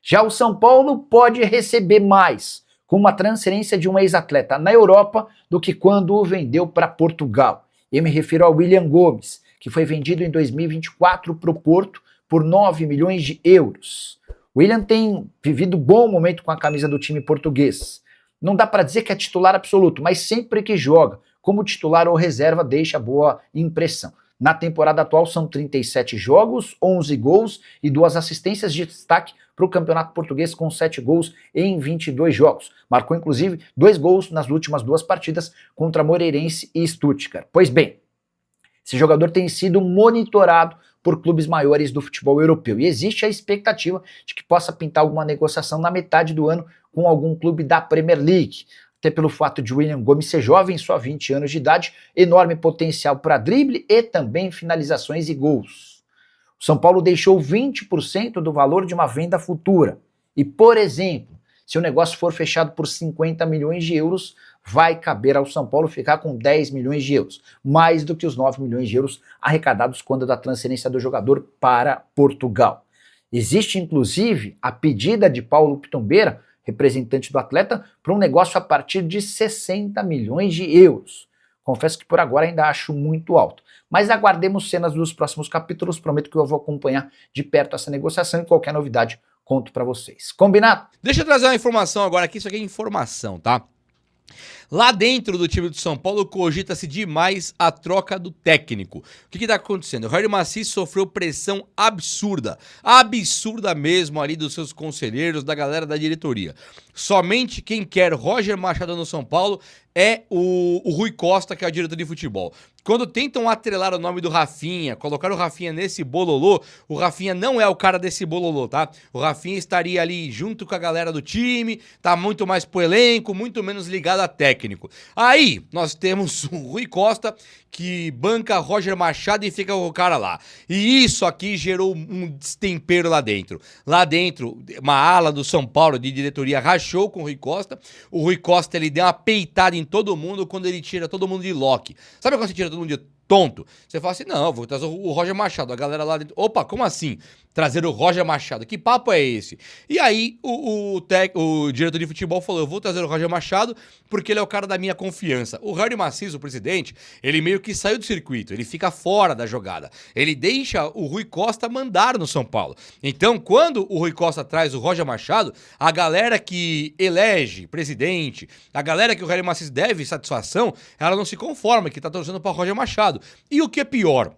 Já o São Paulo pode receber mais, com uma transferência de um ex-atleta na Europa, do que quando o vendeu para Portugal. Eu me refiro ao William Gomes, que foi vendido em 2024 para o Porto por 9 milhões de euros. O William tem vivido bom momento com a camisa do time português. Não dá para dizer que é titular absoluto, mas sempre que joga, como titular ou reserva, deixa boa impressão. Na temporada atual são 37 jogos, 11 gols e 2 assistências de destaque para o Campeonato Português com 7 gols em 22 jogos. Marcou inclusive 2 gols nas últimas 2 partidas contra Moreirense e Stuttgart. Pois bem, esse jogador tem sido monitorado por clubes maiores do futebol europeu e existe a expectativa de que possa pintar alguma negociação na metade do ano com algum clube da Premier League. Até pelo fato de William Gomes ser jovem, só 20 anos de idade, enorme potencial para drible e também finalizações e gols. O São Paulo deixou 20% do valor de uma venda futura. E, por exemplo, se o negócio for fechado por 50 milhões de euros, vai caber ao São Paulo ficar com 10 milhões de euros, mais do que os 9 milhões de euros arrecadados quando da transferência do jogador para Portugal. Existe, inclusive, a pedida de Paulo Pitombeira, representante do atleta, para um negócio a partir de 60 milhões de euros. Confesso que por agora ainda acho muito alto, mas aguardemos cenas dos próximos capítulos, prometo que eu vou acompanhar de perto essa negociação e qualquer novidade conto para vocês. Combinado? Deixa eu trazer uma informação agora aqui, isso aqui é informação, tá? Lá dentro do time do São Paulo cogita-se demais a troca do técnico. O que está acontecendo? O Roger Machis sofreu pressão absurda mesmo ali dos seus conselheiros, da galera da diretoria. Somente quem quer Roger Machado no São Paulo é o Rui Costa, que é o diretor de futebol. Quando tentam atrelar o nome do Rafinha, colocar o Rafinha nesse bololô, o Rafinha não é o cara desse bololô, tá? O Rafinha estaria ali junto com a galera do time, tá muito mais pro elenco, muito menos ligado a técnico. Aí, nós temos o Rui Costa, que banca Roger Machado e fica com o cara lá. E isso aqui gerou um destempero lá dentro. Lá dentro, uma ala do São Paulo de diretoria rachou com o Rui Costa. O Rui Costa, ele deu uma peitada em todo mundo quando ele tira todo mundo de lock. Sabe quando você tira todo mundo de tonto? Você fala assim, não, vou trazer o Roger Machado. A galera lá dentro, opa, como assim? Trazer o Roger Machado, que papo é esse? E aí o diretor de futebol falou, eu vou trazer o Roger Machado porque ele é o cara da minha confiança. O Roger Machis, o presidente, ele meio que saiu do circuito, ele fica fora da jogada. Ele deixa o Rui Costa mandar no São Paulo. Então, quando o Rui Costa traz o Roger Machado, a galera que elege presidente, a galera que o Roger Machis deve satisfação, ela não se conforma, que tá torcendo para o Roger Machado. E o que é pior?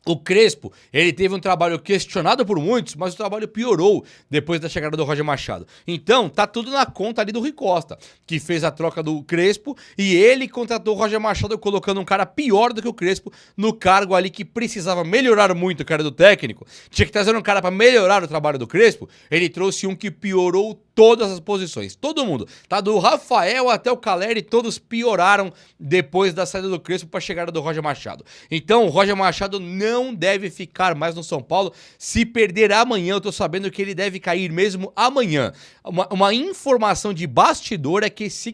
O Crespo, ele teve um trabalho questionado por muitos, mas o trabalho piorou depois da chegada do Roger Machado. Então, tá tudo na conta ali do Rui Costa, que fez a troca do Crespo e ele contratou o Roger Machado colocando um cara pior do que o Crespo no cargo ali que precisava melhorar muito o cara do técnico. Tinha que trazer um cara para melhorar o trabalho do Crespo, ele trouxe um que piorou todas as posições, todo mundo, tá do Rafael até o Caleri, todos pioraram depois da saída do Crespo para a chegada do Roger Machado. Então, o Roger Machado não deve ficar mais no São Paulo. Se perder amanhã, eu tô sabendo que ele deve cair mesmo amanhã. Uma informação de bastidor é que se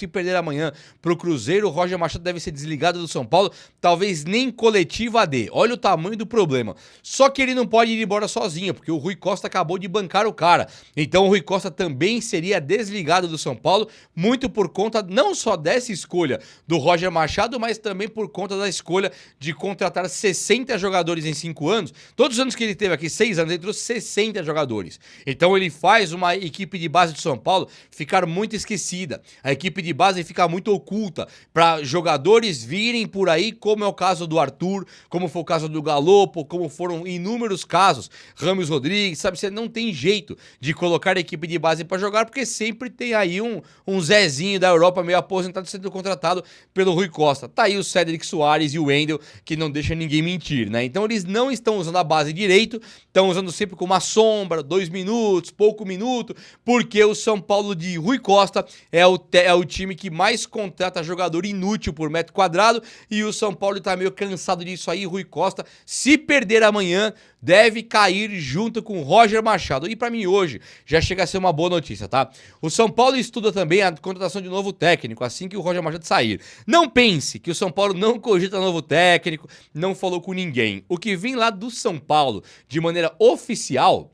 perder amanhã pro Cruzeiro, o Roger Machado deve ser desligado do São Paulo, talvez nem coletiva AD. Olha o tamanho do problema. Só que ele não pode ir embora sozinho, porque o Rui Costa acabou de bancar o cara. Então o Rui Costa também seria desligado do São Paulo, muito por conta não só dessa escolha do Roger Machado, mas também por conta da escolha de contratar 60 jogadores em 5 anos. Todos os anos que ele teve aqui, 6 anos, ele trouxe 60 jogadores. Então ele faz uma equipe de base de São Paulo ficar muito esquecida. A equipe de base fica muito oculta para jogadores virem por aí, como é o caso do Arthur, como foi o caso do Galopo, como foram inúmeros casos, Ramos Rodrigues, sabe? Você não tem jeito de colocar a equipe de base para jogar, porque sempre tem aí um Zezinho da Europa meio aposentado sendo contratado pelo Rui Costa. Tá aí o Cédric Soares e o Wendel, que não deixa ninguém mentir, né? Então eles não estão usando a base direito, estão usando sempre como uma sombra, 2 minutos, pouco minuto, porque o São Paulo de Rui Costa é o time que mais contrata jogador inútil por metro quadrado, e o São Paulo tá meio cansado disso aí. Rui Costa, se perder amanhã, deve cair junto com o Roger Machado. E pra mim hoje já chega a ser uma boa notícia, tá? O São Paulo estuda também a contratação de novo técnico assim que o Roger Machado sair. Não pense que o São Paulo não cogita novo técnico, não falou com ninguém. O que vem lá do São Paulo de maneira oficial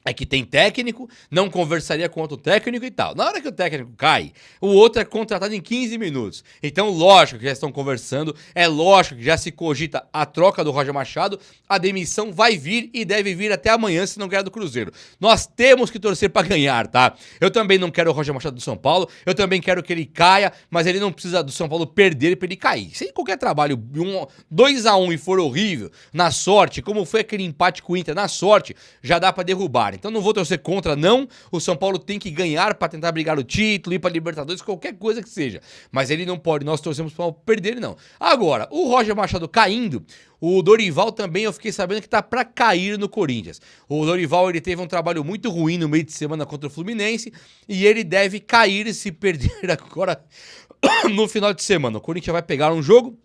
é que tem técnico, não conversaria com outro técnico e tal. Na hora que o técnico cai, o outro é contratado em 15 minutos. Então, lógico que já estão conversando, é lógico que já se cogita a troca do Roger Machado, a demissão vai vir e deve vir até amanhã se não ganhar do Cruzeiro. Nós temos que torcer pra ganhar, tá? Eu também não quero o Roger Machado do São Paulo, eu também quero que ele caia, mas ele não precisa do São Paulo perder pra ele cair. Se qualquer trabalho 2-1 e for horrível, na sorte, como foi aquele empate com o Inter, na sorte, já dá pra derrubar. Então não vou torcer contra, não. O São Paulo tem que ganhar pra tentar brigar o título, ir pra Libertadores, qualquer coisa que seja. Mas ele não pode, nós torcemos pra perder ele, não. Agora, o Roger Machado caindo, o Dorival também, eu fiquei sabendo que tá pra cair no Corinthians. O Dorival, ele teve um trabalho muito ruim no meio de semana contra o Fluminense e ele deve cair se perder agora no final de semana. O Corinthians vai pegar um jogo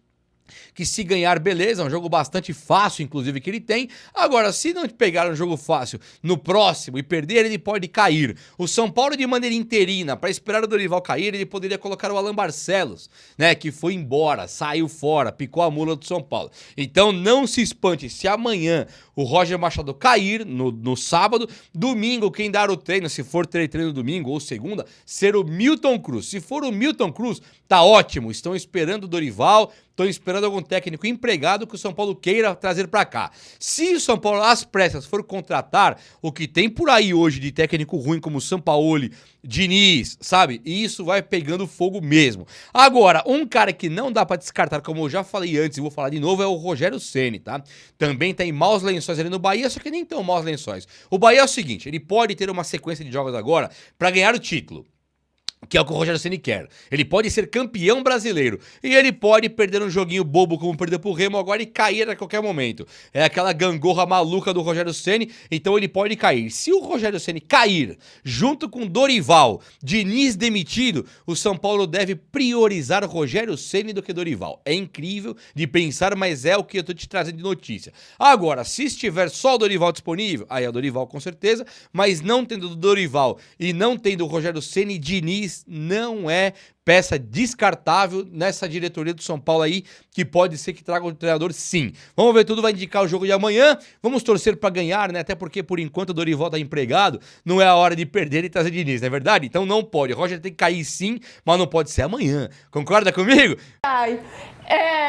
que se ganhar, beleza, é um jogo bastante fácil, inclusive, que ele tem. Agora, se não pegar um jogo fácil no próximo e perder, ele pode cair. O São Paulo, de maneira interina, para esperar o Dorival cair, ele poderia colocar o Alan Barcelos, né, que foi embora, saiu fora, picou a mula do São Paulo. Então, não se espante se amanhã o Roger Machado cair no sábado. Domingo, quem dar o treino, se for ter treino domingo ou segunda, ser o Milton Cruz. Se for o Milton Cruz, tá ótimo. Estão esperando o Dorival, estão esperando algum técnico empregado que o São Paulo queira trazer pra cá. Se o São Paulo, às pressas, for contratar o que tem por aí hoje de técnico ruim, como o Sampaoli, Diniz, sabe? Isso vai pegando fogo mesmo. Agora, um cara que não dá pra descartar, como eu já falei antes e vou falar de novo, é o Rogério Ceni, tá? Também tem maus lençóis ali no Bahia, só que nem tão maus lençóis. O Bahia é o seguinte, ele pode ter uma sequência de jogos agora pra ganhar o título, que é o que o Rogério Ceni quer. Ele pode ser campeão brasileiro e ele pode perder um joguinho bobo como perdeu pro Remo agora e cair a qualquer momento. É aquela gangorra maluca do Rogério Ceni, então ele pode cair. Se o Rogério Ceni cair junto com Dorival, Diniz demitido, o São Paulo deve priorizar Rogério Ceni do que Dorival. É incrível de pensar, mas é o que eu tô te trazendo de notícia. Agora, se estiver só o Dorival disponível, aí é o Dorival com certeza, mas não tendo o Dorival e não tendo o Rogério Ceni, Diniz não é peça descartável nessa diretoria do São Paulo aí, que pode ser que traga o treinador sim. Vamos ver, tudo vai indicar o jogo de amanhã, vamos torcer pra ganhar, né, até porque por enquanto o Dorival tá empregado, não é a hora de perder e trazer Diniz, não é verdade? Então não pode, o Roger tem que cair sim, mas não pode ser amanhã, concorda comigo? Ai,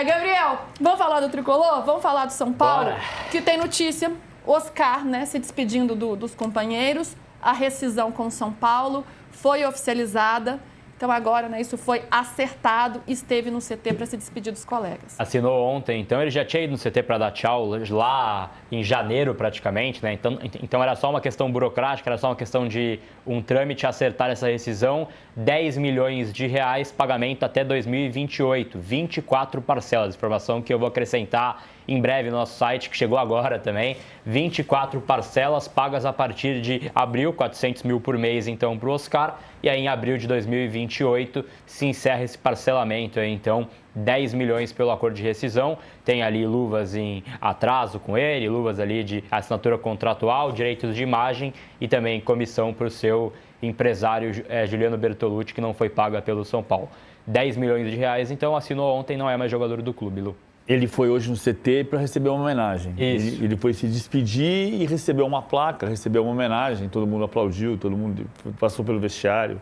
Gabriel, vamos falar do Tricolor? Vamos falar do São Paulo? Bora. Que tem notícia, Oscar, né, se despedindo dos companheiros, a rescisão com o São Paulo foi oficializada, então agora, né, isso foi acertado, esteve no CT para se despedir dos colegas. Assinou ontem, então ele já tinha ido no CT para dar tchau lá em janeiro praticamente, né? Então era só uma questão burocrática, era só uma questão de um trâmite acertar essa rescisão, 10 milhões de reais, pagamento até 2028, 24 parcelas, informação que eu vou acrescentar em breve no nosso site, que chegou agora também, 24 parcelas pagas a partir de abril, 400 mil por mês então para o Oscar, e aí em abril de 2028 se encerra esse parcelamento, então 10 milhões pelo acordo de rescisão, tem ali luvas em atraso com ele, luvas ali de assinatura contratual, direitos de imagem e também comissão para o seu empresário Juliano Bertolucci, que não foi paga pelo São Paulo. 10 milhões de reais, então assinou ontem, não é mais jogador do clube, Lu. Ele foi hoje no CT para receber uma homenagem. Isso. Ele foi se despedir e recebeu uma placa, recebeu uma homenagem. Todo mundo aplaudiu, todo mundo passou pelo vestiário.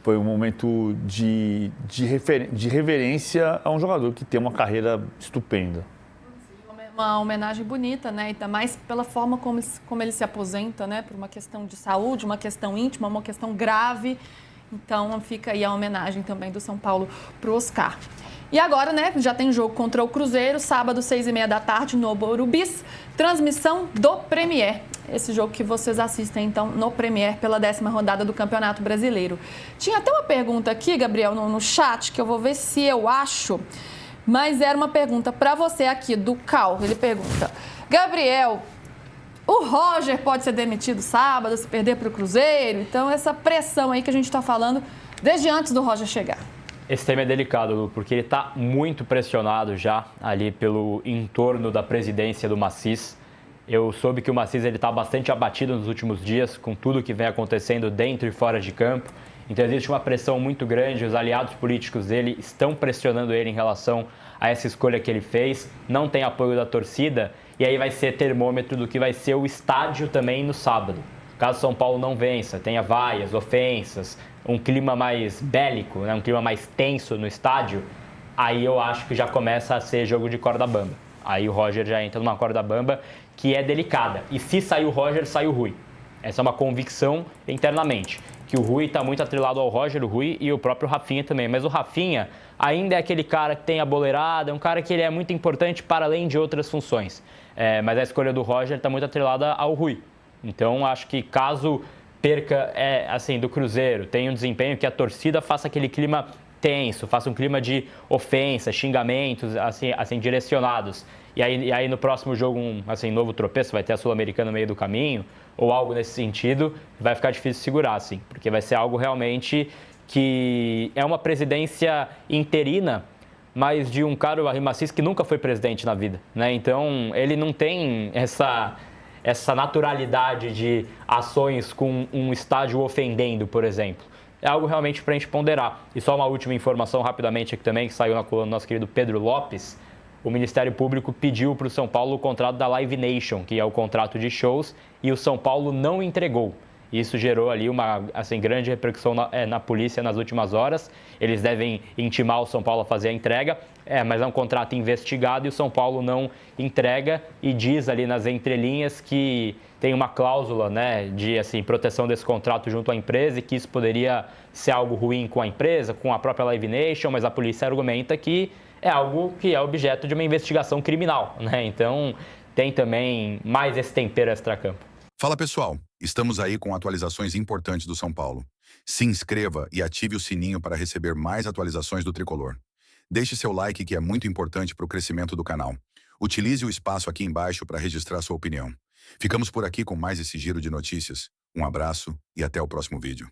Foi um momento de reverência a um jogador que tem uma carreira estupenda. Uma homenagem bonita, né? Ainda mais pela forma como ele se aposenta, né? Por uma questão de saúde, uma questão íntima, uma questão grave. Então fica aí a homenagem também do São Paulo para o Oscar. E agora, né, já tem jogo contra o Cruzeiro, sábado, 6h30 da tarde, no Morumbi, transmissão do Premier. Esse jogo que vocês assistem, então, no Premier, pela 10ª rodada do Campeonato Brasileiro. Tinha até uma pergunta aqui, Gabriel, no chat, que eu vou ver se eu acho, mas era uma pergunta para você aqui, do Cal. Ele pergunta, Gabriel, o Roger pode ser demitido sábado, se perder para o Cruzeiro? Então, essa pressão aí que a gente está falando desde antes do Roger chegar. Esse tema é delicado, Lu, porque ele está muito pressionado já ali pelo entorno da presidência do Macis. Eu soube que o Macis está bastante abatido nos últimos dias com tudo que vem acontecendo dentro e fora de campo. Então existe uma pressão muito grande, os aliados políticos dele estão pressionando ele em relação a essa escolha que ele fez. Não tem apoio da torcida e aí vai ser termômetro do que vai ser o estádio também no sábado. caso São Paulo não vença, tenha vaias, ofensas, um clima mais bélico, né, um clima mais tenso no estádio, aí eu acho que já começa a ser jogo de corda bamba. Aí o Roger já entra numa corda bamba que é delicada. E se sair o Roger, sai o Rui. Essa é uma convicção internamente, que o Rui está muito atrelado ao Roger, o Rui e o próprio Rafinha também. Mas o Rafinha ainda é aquele cara que tem a boleirada, é um cara que ele é muito importante para além de outras funções. Mas a escolha do Roger está muito atrelada ao Rui. Então, acho que caso perca assim, do Cruzeiro, tenha um desempenho que a torcida faça aquele clima tenso, faça um clima de ofensa, xingamentos assim direcionados. E aí no próximo jogo, assim, novo tropeço, vai ter a Sul-Americana no meio do caminho, ou algo nesse sentido, vai ficar difícil segurar, assim, porque vai ser algo realmente que é uma presidência interina, mas de um cara, o Arrima Assis, que nunca foi presidente na vida, né? Então, ele não tem essa naturalidade de ações com um estádio ofendendo, por exemplo. É algo realmente para a gente ponderar. E só uma última informação rapidamente aqui também, que saiu na coluna do nosso querido Pedro Lopes. O Ministério Público pediu para o São Paulo o contrato da Live Nation, que é o contrato de shows, e o São Paulo não entregou. Isso gerou ali uma grande repercussão na polícia nas últimas horas. Eles devem intimar o São Paulo a fazer a entrega, mas é um contrato investigado e o São Paulo não entrega e diz ali nas entrelinhas que tem uma cláusula, né, de proteção desse contrato junto à empresa e que isso poderia ser algo ruim com a empresa, com a própria Live Nation, mas a polícia argumenta que é algo que é objeto de uma investigação criminal, né? Então tem também mais esse tempero extracampo. Fala pessoal, estamos aí com atualizações importantes do São Paulo. Se inscreva e ative o sininho para receber mais atualizações do Tricolor. Deixe seu like que é muito importante para o crescimento do canal. Utilize o espaço aqui embaixo para registrar sua opinião. Ficamos por aqui com mais esse giro de notícias. Um abraço e até o próximo vídeo.